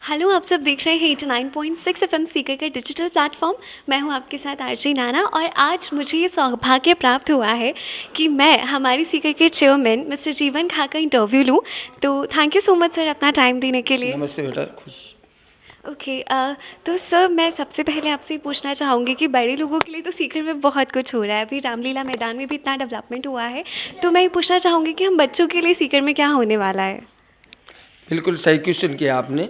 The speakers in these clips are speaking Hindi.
हेलो, आप सब देख रहे हैं 89.6 एफएम सीकर का डिजिटल प्लेटफॉर्म। मैं हूं आपके साथ आरजे नाना और आज मुझे ये सौभाग्य प्राप्त हुआ है कि मैं हमारी सीकर के चेयरमैन मिस्टर जीवन खा का इंटरव्यू लूं। तो thank you so much sir अपना टाइम देने के लिए। नमस्ते बेटा, खुश। ओके तो सर मैं सबसे पहले आपसे ये पूछना चाहूँगी कि बड़े लोगों के लिए तो सीकर में बहुत कुछ हो रहा है, अभी रामलीला मैदान में भी इतना डेवलपमेंट हुआ है। तो मैं ये पूछना चाहूँगी कि हम बच्चों के लिए सीकर में क्या होने वाला है। बिल्कुल सही क्वेश्चन किया आपने।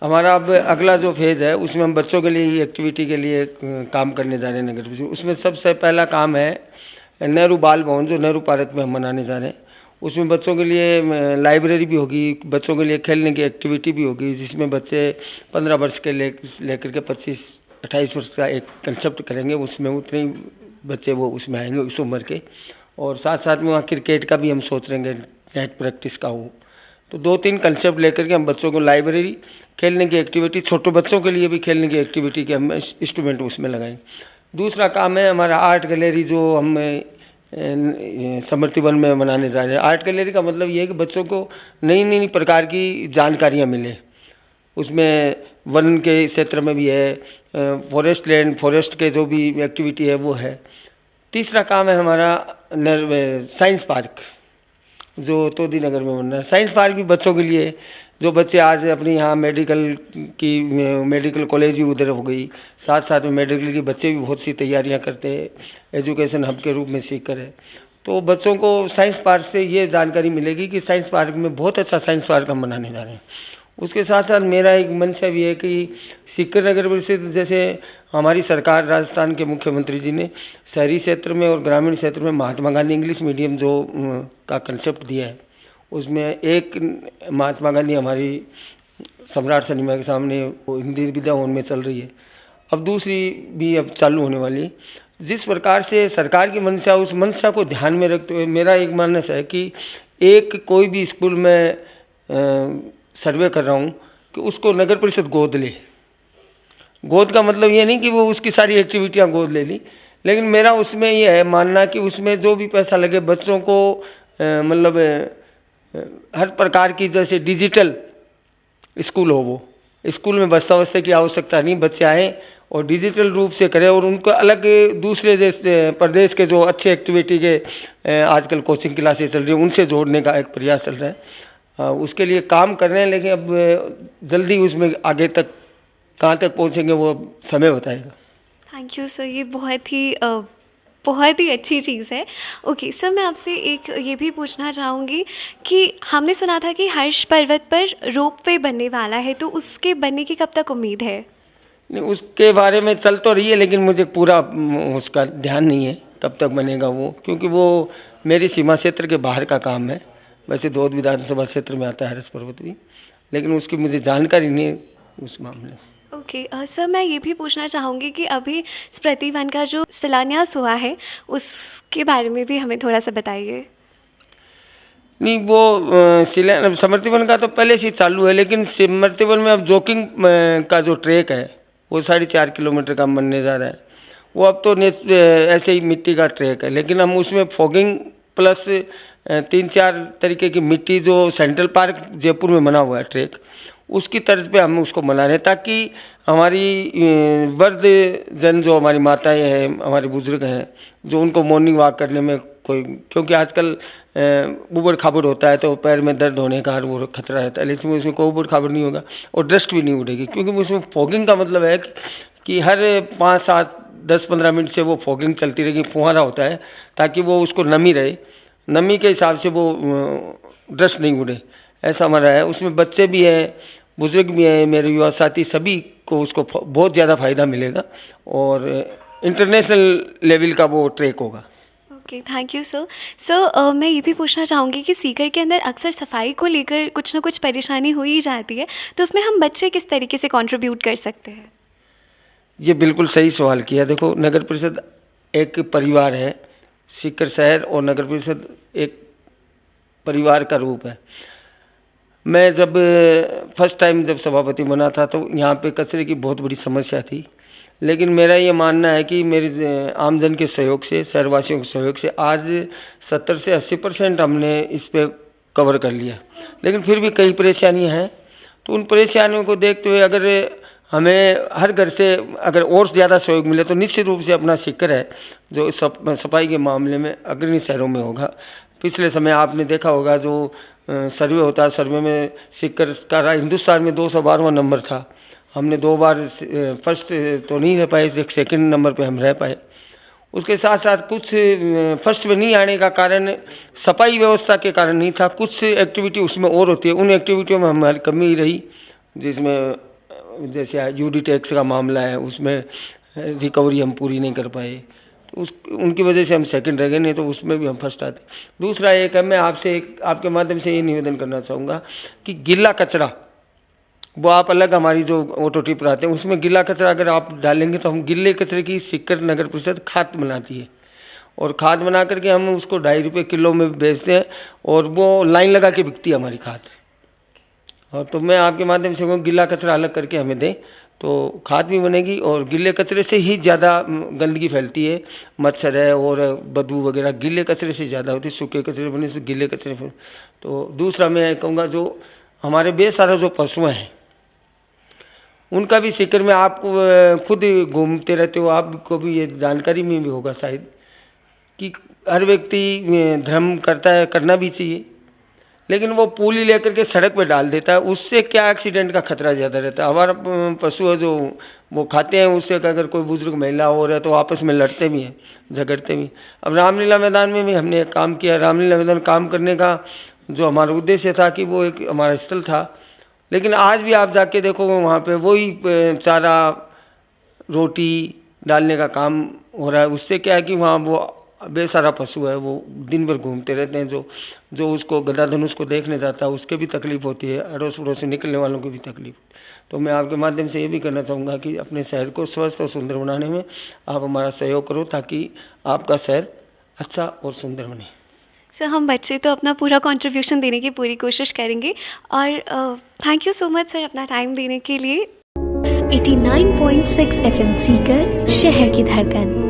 हमारा अब अगला जो फेज़ है उसमें हम बच्चों के लिए ही एक्टिविटी के लिए काम करने जा रहे हैं नगर परिषद। उसमें सबसे पहला काम है नेहरू बाल भवन, जो नेहरू पार्क में हम बनाने जा रहे हैं। उसमें बच्चों के लिए लाइब्रेरी भी होगी, बच्चों के लिए खेलने की एक्टिविटी भी होगी, जिसमें बच्चे 15 वर्ष के लेकर के 25-28 वर्ष का एक कंसेप्ट करेंगे। उसमें उतने ही बच्चे वो उसमें आएंगे उस उम्र के। और साथ साथ में वहाँ क्रिकेट का भी हम सोच रहे हैं, नेट प्रैक्टिस का हो। तो 2-3 कंसेप्ट लेकर के हम बच्चों को लाइब्रेरी, खेलने की एक्टिविटी, छोटे बच्चों के लिए भी खेलने की एक्टिविटी के हम इंस्ट्रूमेंट उसमें लगाएंगे। दूसरा काम है हमारा आर्ट गैलरी, जो हम समृति वन में बनाने जा रहे हैं। आर्ट गैलरी का मतलब ये है कि बच्चों को नई नई प्रकार की जानकारियाँ मिले। उसमें वन के क्षेत्र में भी है, फॉरेस्ट लैंड, फॉरेस्ट के जो भी एक्टिविटी है वो है। तीसरा काम है हमारा साइंस पार्क, जो तोदी नगर में बन रहा है। साइंस पार्क भी बच्चों के लिए, जो बच्चे आज अपने यहाँ मेडिकल कॉलेज भी उधर हो गई, साथ साथ में मेडिकल के बच्चे भी बहुत सी तैयारियाँ करते हैं, एजुकेशन हब के रूप में सीख कर है। तो बच्चों को साइंस पार्क से ये जानकारी मिलेगी कि साइंस पार्क में बहुत अच्छा साइंस पार्क हम बनाने जा रहे हैं। उसके साथ साथ मेरा एक मंशा भी है कि सीकर नगर परिषद, जैसे हमारी सरकार, राजस्थान के मुख्यमंत्री जी ने शहरी क्षेत्र में और ग्रामीण क्षेत्र में महात्मा गांधी इंग्लिश मीडियम जो का कंसेप्ट दिया है, उसमें एक महात्मा गांधी हमारी सम्राट सिनेमा के सामने वो हिंदी विद्या भवन में चल रही है, अब दूसरी भी अब चालू होने वाली है। जिस प्रकार से सरकार की मंशा, उस मंशा को ध्यान में रखते हुए मेरा एक मानना है कि एक कोई भी स्कूल में सर्वे कर रहा हूँ कि उसको नगर परिषद गोद ले। गोद का मतलब ये नहीं कि वो उसकी सारी एक्टिविटियाँ गोद ले ली, लेकिन मेरा उसमें ये है मानना कि उसमें जो भी पैसा लगे बच्चों को मतलब हर प्रकार की, जैसे डिजिटल स्कूल हो, वो स्कूल में बस्ता वस्ते की आवश्यकता नहीं, बच्चे आएँ और डिजिटल रूप से करें। और उनको अलग दूसरे जैसे प्रदेश के जो अच्छे एक्टिविटी के आजकल कोचिंग क्लासेस चल रही हैं, उनसे जोड़ने का एक प्रयास चल रहा है। उसके लिए काम कर रहे हैं, लेकिन अब जल्दी उसमें आगे तक कहाँ तक पहुँचेंगे वो समय बताएगा। थैंक यू सर, ये बहुत ही अच्छी चीज़ है। ओके सर, मैं आपसे एक ये भी पूछना चाहूँगी कि हमने सुना था कि हर्ष पर्वत पर रोप वे बनने वाला है, तो उसके बनने की कब तक उम्मीद है। नहीं, उसके बारे में चल तो रही है, लेकिन मुझे पूरा उसका ध्यान नहीं है कब तक बनेगा वो, क्योंकि वो मेरी सीमा क्षेत्र के बाहर का काम है। वैसे दौद विधानसभा क्षेत्र में आता है हर्ष पर्वत भी, लेकिन उसकी मुझे जानकारी नहीं है उस मामले में। ओके सर, मैं ये भी पूछना चाहूँगी कि अभी स्मृति वन का जो शिलान्यास हुआ है उसके बारे में भी हमें थोड़ा सा बताइए। नहीं, वो समृति वन का तो पहले से ही चालू है, लेकिन समृति वन में अब जोकिंग का जो ट्रैक है वो 4.5 किलोमीटर का बनने जा रहा है। वो अब तो ऐसे ही मिट्टी का ट्रैक है, लेकिन हम उसमें फॉगिंग प्लस 3-4 तरीके की मिट्टी, जो सेंट्रल पार्क जयपुर में बना हुआ है ट्रैक, उसकी तर्ज पे हम उसको बना रहे हैं, ताकि हमारी वृद्ध जन, जो हमारी माताएं हैं, हमारे बुजुर्ग हैं, जो उनको मॉर्निंग वॉक करने में कोई, क्योंकि आजकल ऊबड़ खाबड़ होता है तो पैर में दर्द होने का वो खतरा रहता है, लेकिन उसमें कोई ऊबड़ खाबड़ नहीं होगा और डस्ट भी नहीं उड़ेगी, क्योंकि उसमें फॉगिंग का मतलब है कि हर 5-7-10-15 मिनट से वो फॉगिंग चलती रहेगी, फुहारा होता है, ताकि वो उसको नमी रहे, नमी के हिसाब से वो डस्ट नहीं उड़े। ऐसा हमारा है। उसमें बच्चे भी हैं, बुजुर्ग भी हैं, मेरे युवा साथी, सभी को उसको बहुत ज़्यादा फ़ायदा मिलेगा और इंटरनेशनल लेवल का वो ट्रैक होगा। Okay thank you sir. Sir मैं ये भी पूछना चाहूँगी कि सीकर के अंदर अक्सर सफाई को लेकर कुछ ना कुछ परेशानी हो ही जाती है, तो उसमें हम बच्चे किस तरीके से कंट्रीब्यूट कर सकते हैं। ये बिल्कुल सही सवाल किया। देखो, नगर परिषद एक परिवार है, सीकर शहर और नगर परिषद एक परिवार का रूप है। मैं जब फर्स्ट टाइम जब सभापति बना था तो यहाँ पे कचरे की बहुत बड़ी समस्या थी, लेकिन मेरा ये मानना है कि मेरे आमजन के सहयोग से, शहरवासियों के सहयोग से आज 70 से 80% हमने इस पे कवर कर लिया, लेकिन फिर भी कई परेशानियाँ हैं। तो उन परेशानियों को देखते हुए अगर हमें हर घर से अगर और ज़्यादा सहयोग मिले तो निश्चित रूप से अपना सीकर है जो सफाई के मामले में अग्रणी शहरों में होगा। पिछले समय आपने देखा होगा जो सर्वे होता है, सर्वे में सीकर का हिंदुस्तान में 212वां नंबर था। हमने 2 बार फर्स्ट तो नहीं रह पाए, एक सेकंड नंबर पे हम रह पाए। उसके साथ साथ कुछ फर्स्ट में नहीं आने का कारण सफाई व्यवस्था के कारण नहीं था, कुछ एक्टिविटी उसमें और होती है, उन एक्टिविटियों में हमारी कमी रही, जिसमें जैसे यूडी टैक्स का मामला है, उसमें रिकवरी हम पूरी नहीं कर पाए, तो उनकी वजह से हम सेकंड रह गए, नहीं तो उसमें भी हम फर्स्ट आते। दूसरा एक है, मैं आपसे आपके माध्यम से ये निवेदन करना चाहूँगा कि गीला कचरा वो आप अलग हमारी जो ऑटो टिप आते हैं उसमें गीला कचरा अगर आप डालेंगे तो हम गिल्ले कचरे की सीकर नगर परिषद खाद बनाती है, और खाद बना करके हम उसको 2.5 रुपये किलो में बेचते हैं, और वो लाइन लगा के बिकती है हमारी खाद। और तो मैं आपके माध्यम से कहूँ गीला कचरा अलग करके हमें दें तो खाद भी बनेगी, और गिल्ले कचरे से ही ज़्यादा गंदगी फैलती है, मच्छर है और बदबू वगैरह गिल्ले कचरे से ज़्यादा होती है, सूखे कचरे बने से गिल्ले कचरे। तो दूसरा मैं कहूँगा जो हमारे बेसारा जो पशु हैं उनका भी सीकर में आप खुद घूमते रहते हो, आपको भी ये जानकारी में भी होगा शायद कि हर व्यक्ति धर्म करता है, करना भी चाहिए, लेकिन वो पूली लेकर के सड़क पे डाल देता है, उससे क्या एक्सीडेंट का खतरा ज़्यादा रहता है। हमारा पशु है जो वो खाते हैं, उससे अगर कोई बुजुर्ग महिला हो रहा है तो आपस में लड़ते भी हैं, झगड़ते भी। अब रामलीला मैदान में भी हमने एक काम किया, रामलीला मैदान काम करने का जो हमारा उद्देश्य था कि वो एक हमारा स्थल था, लेकिन आज भी आप जाके देखो वहाँ पे वही चारा रोटी डालने का काम हो रहा है। उससे क्या है कि वहाँ वो बेसारा पशु है, वो दिन भर घूमते रहते हैं, जो उसको गदा धनुष को देखने जाता है उसके भी तकलीफ होती है, अड़ोस पड़ोस से निकलने वालों की भी तकलीफ। तो मैं आपके माध्यम से ये भी करना चाहूँगा कि अपने शहर को स्वस्थ और सुंदर बनाने में आप हमारा सहयोग करो, ताकि आपका शहर अच्छा और सुंदर बने। सर हम बच्चे तो अपना पूरा कंट्रीब्यूशन देने की पूरी कोशिश करेंगे, और thank you so much sir अपना टाइम देने के लिए। 89.6 FM सीकर, शहर की धड़कन।